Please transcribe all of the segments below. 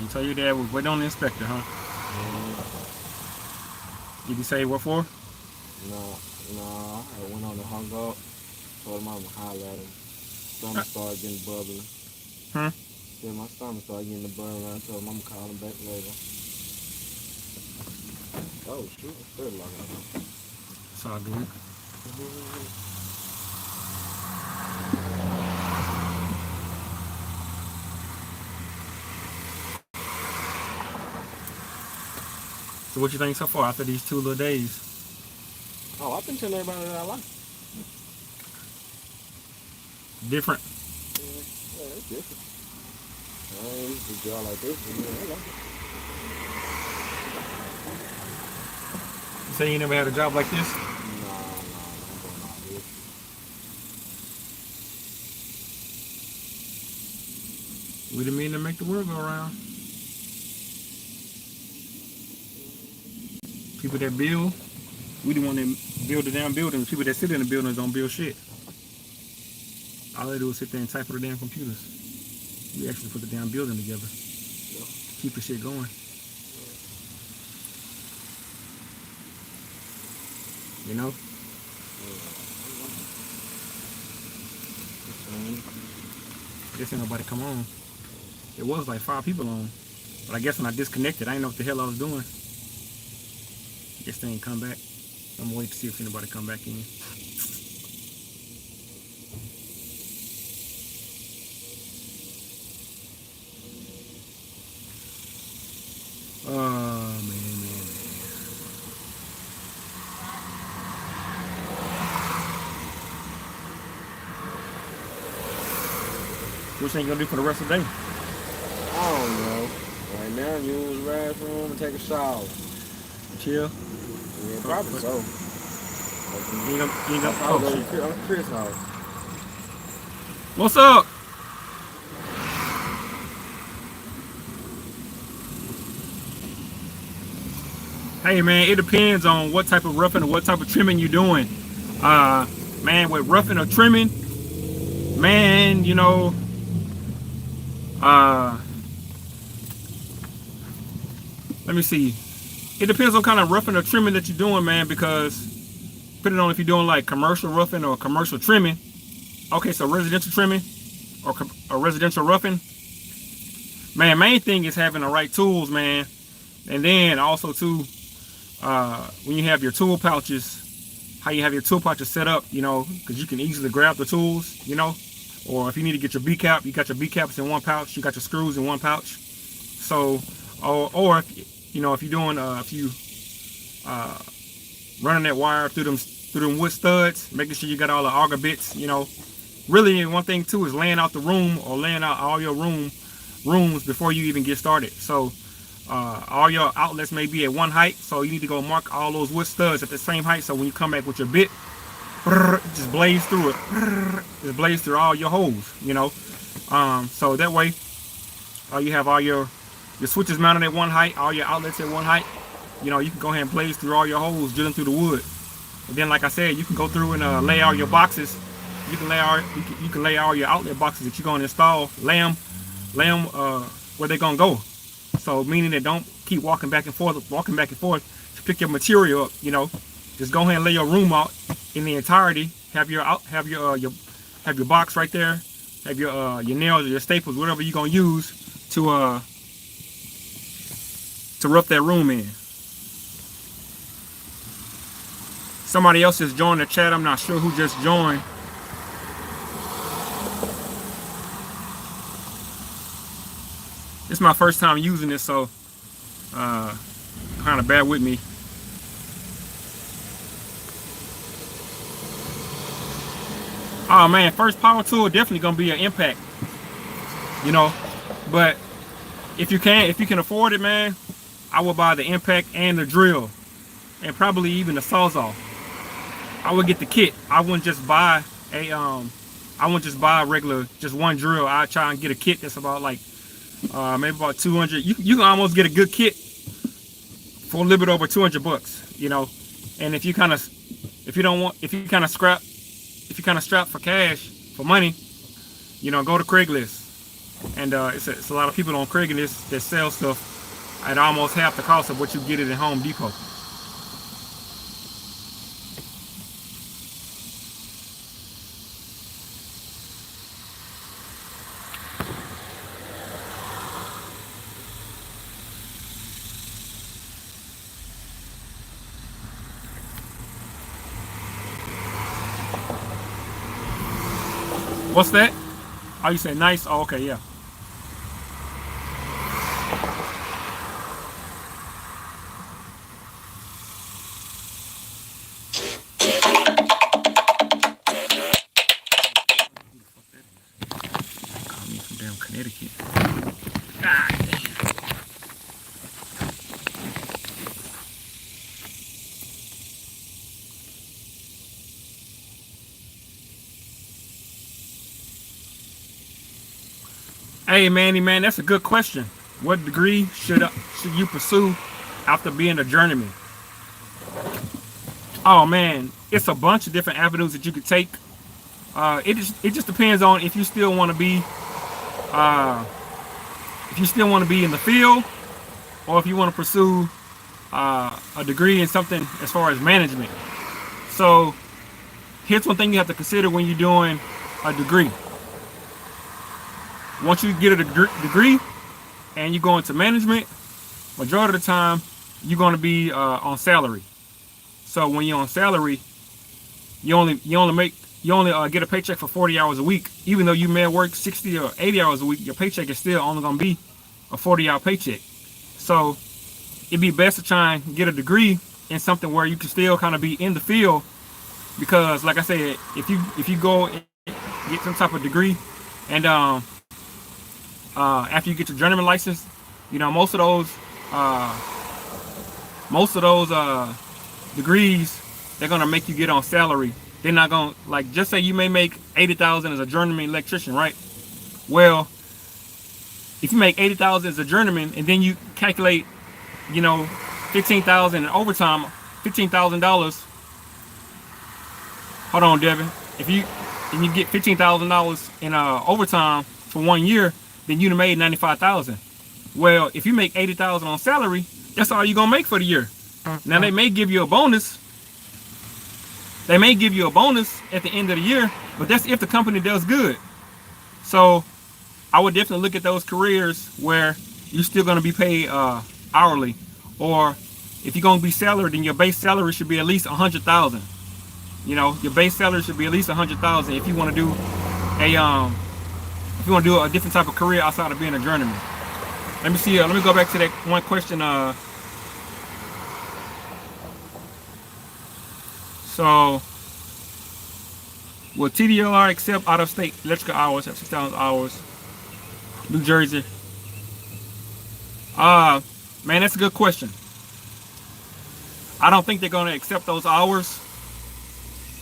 you tell your dad was waiting on the inspector, huh? And Did he say what for? nah, nah, I went on and hung up. Told him I'm gonna holler at him. Stomach started getting bubbly. Huh? Then my stomach started getting the bubbly. I told him I'm gonna call him back later. Oh shoot, I'm still locking up. It's all good. So what you think so far after these 2 little days? Oh, I've been telling everybody that I like. Different? Yeah, it's different. I ain't used to draw like this, but yeah, I like it. You say you never had a job like this? Nah, I'm doing all this. We didn't mean to make the world go around. People that build, we the one that build the damn buildings. People that sit in the buildings don't build shit. All they do is sit there and type on the damn computers. We actually put the damn building together. Yeah. Keep the shit going. You know? Guess ain't nobody come on. It was like 5 people on. But I guess when I disconnected, I didn't know what the hell I was doing. Guess they ain't come back. I'm gonna wait to see if anybody come back in. Oh man. What you gonna do for the rest of the day? I don't know. Right now, use the restroom and take a shower. Chill. Yeah, probably so. You ain't I'll gonna, probably oh, go shit. to Chris' house. What's up? Hey man, it depends on what type of roughing or what type of trimming you're doing. Man, with roughing or trimming, man, you know, let me see. It depends on kind of roughing or trimming that you're doing, man, because depending on if you're doing like commercial roughing or commercial trimming. Okay, so residential trimming or residential roughing. Man, main thing is having the right tools, man. And then also too, when you have your tool pouches, how you have your tool pouches set up, you know, because you can easily grab the tools, you know. Or if you need to get your B cap, you got your B caps in one pouch, you got your screws in one pouch. So, or if, you know, if you're doing, if you running that wire through them wood studs, making sure you got all the auger bits, you know. Really, one thing too is laying out the room or laying out all your rooms before you even get started. So all your outlets may be at one height, so you need to go mark all those wood studs at the same height, so when you come back with your bit, just blaze through it, just blaze through all your holes, you know. So that way you have all your switches mounted at one height, all your outlets at one height. You know, you can go ahead and blaze through all your holes, drilling through the wood. And then, like I said, you can go through and lay all your boxes. You can lay all your outlet boxes that you're gonna install. Lay them where they're gonna go. So meaning that don't keep walking back and forth to pick your material up. You know, just go ahead and lay your room out in the entirety. Have your box right there. Have your nails or your staples, whatever you're gonna use to rough that room in. Somebody else just joined the chat. I'm not sure who just joined. It's my first time using this, so kind of bear with me. Oh man, first power tool definitely gonna be an impact, you know. But if you can afford it, man, I would buy the impact and the drill, and probably even the sawzall. I would get the kit. I wouldn't just buy a regular, just one drill. I'd try and get a kit that's about like maybe about 200. You can almost get a good kit for a little bit over $200, you know. And if you kind of strapped for cash, for money, you know, go to Craigslist And it's a lot of people on Craigslist that sell stuff at almost half the cost of what you get it at Home Depot. What's that? Oh, you say nice? Oh, okay, yeah. Call me from damn Connecticut. God damn. Hey, Manny, man, that's a good question. What degree should you pursue after being a journeyman? Oh man, it's a bunch of different avenues that you could take. It just depends on if you still want to be in the field, or if you want to pursue a degree in something as far as management. So here's one thing you have to consider when you're doing a degree. Once you get a degree and you go into management, majority of the time you're going to be on salary. So when you're on salary, you only get a paycheck for 40 hours a week. Even though you may work 60 or 80 hours a week, your paycheck is still only going to be a 40-hour paycheck. So it'd be best to try and get a degree in something where you can still kind of be in the field, because like I said, if you go and get some type of degree, and after you get your journeyman license, you know, most of those degrees, they're gonna make you get on salary. They're not gonna, like, just say you may make 80,000 as a journeyman electrician, right? Well, if you make 80,000 as a journeyman and then you calculate, you know, 15,000 in overtime, $15,000. Hold on, Devin. If you get $15,000 in overtime for 1 year, then you'd have made 95,000. Well, if you make 80,000 on salary, that's all you're gonna make for the year. Now they may give you a bonus. They may give you a bonus at the end of the year, but that's if the company does good. So I would definitely look at those careers where you're still gonna be paid hourly, or if you're gonna be salaried, then your base salary should be at least 100,000. You know, your base salary should be at least 100,000 if you want to do a different type of career outside of being a journeyman. Let me see. Let me go back to that one question. So, will TDLR accept out-of-state electrical hours at 6,000 hours? New Jersey. Man, that's a good question. I don't think they're going to accept those hours.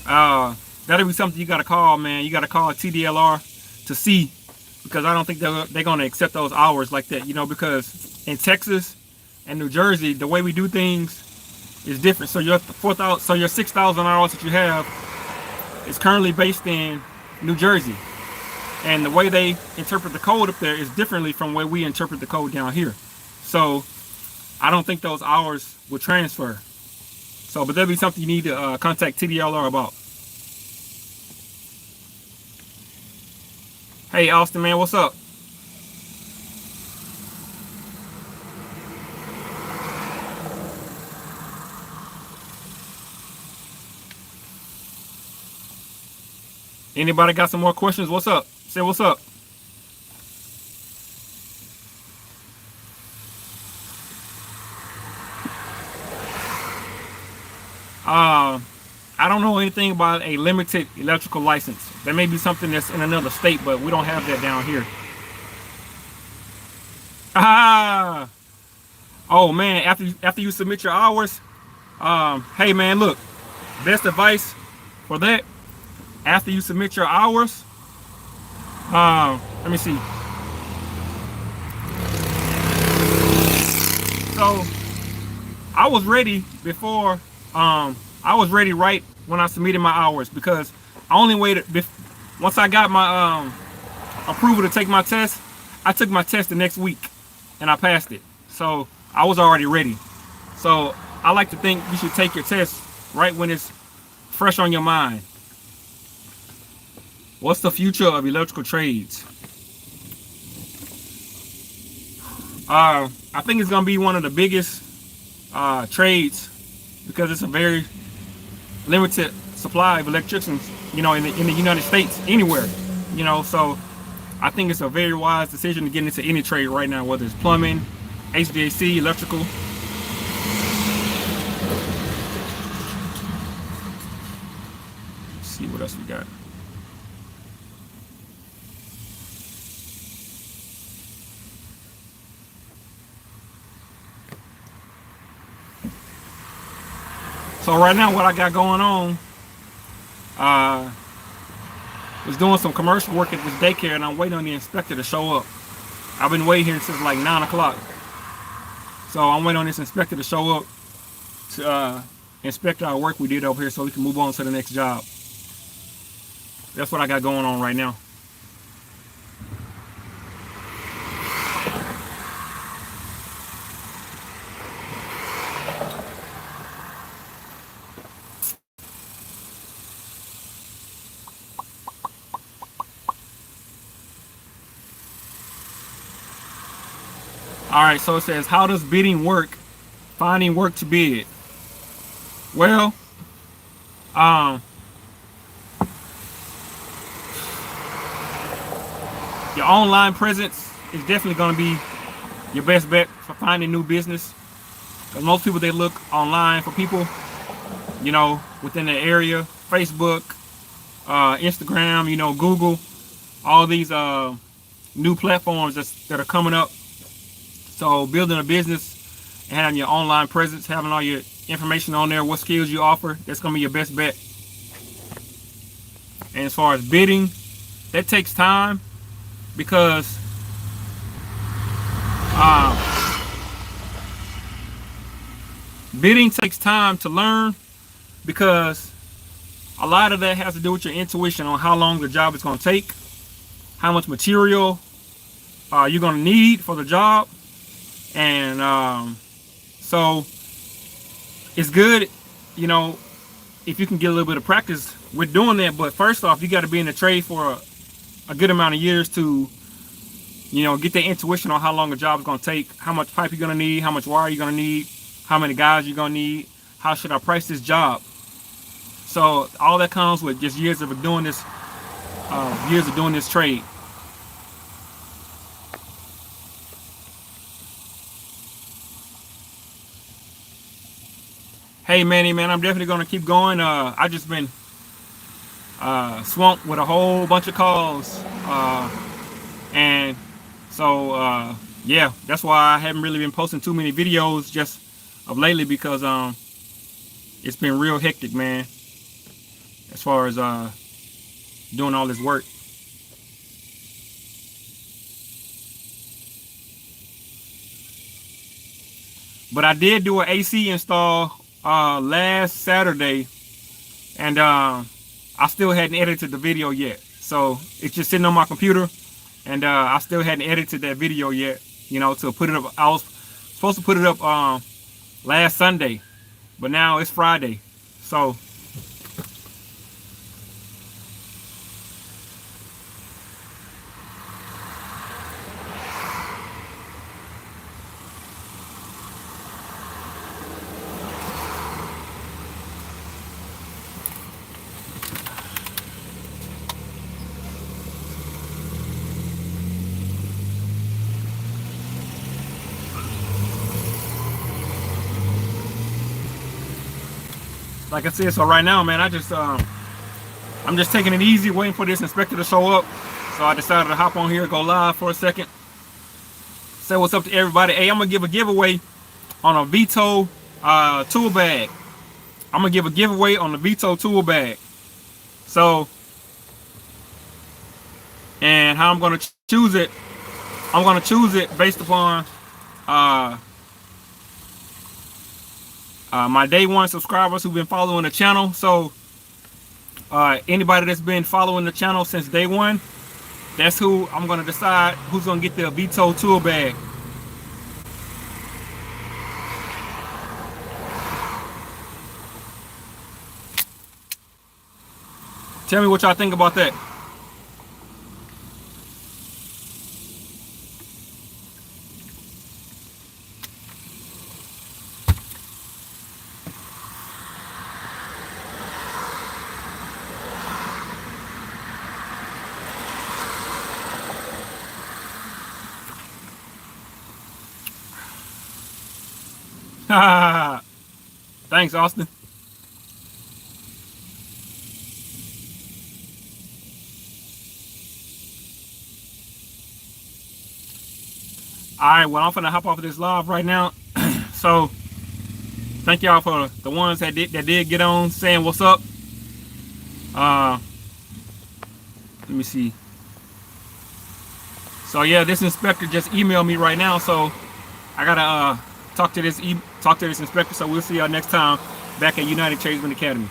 That'll be something you got to call, man. You got to call TDLR to see, because I don't think they're going to accept those hours like that, you know, because in Texas and New Jersey, the way we do things is different. So your 6,000 hours that you have is currently based in New Jersey, and the way they interpret the code up there is differently from the way we interpret the code down here. So I don't think those hours will transfer. So, but that'll be something you need to contact TDLR about. Hey, Austin, man, what's up? Anybody got some more questions? What's up? Say what's up. I don't know anything about a limited electrical license. There may be something that's in another state, but we don't have that down here. Oh man, after you submit your hours, hey man, look, best advice for that, after you submit your hours, let me see. So I was ready before, I was ready right when I submitted my hours, because I only waited, once I got my approval to take my test, I took my test the next week and I passed it. So I was already ready. So I like to think you should take your test right when it's fresh on your mind. What's the future of electrical trades? I think it's going to be one of the biggest trades because it's a very limited supply of electricians, in the United States, anywhere, so I think it's a very wise decision to get into any trade right now, whether it's plumbing, HVAC, electrical. Let's see what else we got. So right now what I got going on, was doing some commercial work at this daycare and I'm waiting on the inspector to show up. I've been waiting here since like 9 o'clock. So I'm waiting on this inspector to show up to inspect our work we did over here so we can move on to the next job. That's what I got going on right now. Alright, so it says, how does bidding work? Finding work to bid. Well, your online presence is definitely going to be your best bet for finding new business. Because most people, they look online for people, within the area. Facebook, Instagram, Google, all these new platforms that are coming up. So building a business and having your online presence, having all your information on there, what skills you offer, that's going to be your best bet. And as far as bidding, that takes time because bidding takes time to learn because a lot of that has to do with your intuition on how long the job is going to take, how much material you're going to need for the job. And so it's good, if you can get a little bit of practice with doing that. But first off, you got to be in the trade for a good amount of years to, get that intuition on how long a job is going to take, how much pipe you're going to need, how much wire you're going to need, how many guys you're going to need, how should I price this job. So all that comes with just years of doing this trade. Hey Manny, man, I'm definitely going to keep going. I just been swamped with a whole bunch of calls. And so, yeah, that's why I haven't really been posting too many videos just of lately because it's been real hectic, man, as far as doing all this work. But I did do an AC install last Saturday, and I still hadn't edited the video yet. So it's just sitting on my computer, and I still hadn't edited that video yet, to put it up. I was supposed to put it up last Sunday, but now it's Friday. So like I said, so right now, man, I'm just taking it easy, waiting for this inspector to show up. So I decided to hop on here, go live for a second, say what's up to everybody. Hey, I'm gonna give a giveaway on a Vito tool bag. I'm gonna give a giveaway on the Vito tool bag. So, and how I'm gonna choose it? I'm gonna choose it based upon my day one subscribers who've been following the channel. So anybody that's been following the channel since day one, That's who I'm gonna decide who's gonna get the Vito tool bag. Tell me what y'all think about that. Thanks, Austin. Alright, well, I'm finna hop off of this live right now. So, thank y'all for the ones that did get on saying what's up. Let me see. So yeah, this inspector just emailed me right now, so I gotta talk to this inspector. So we'll see y'all next time back at United Tradesman Academy.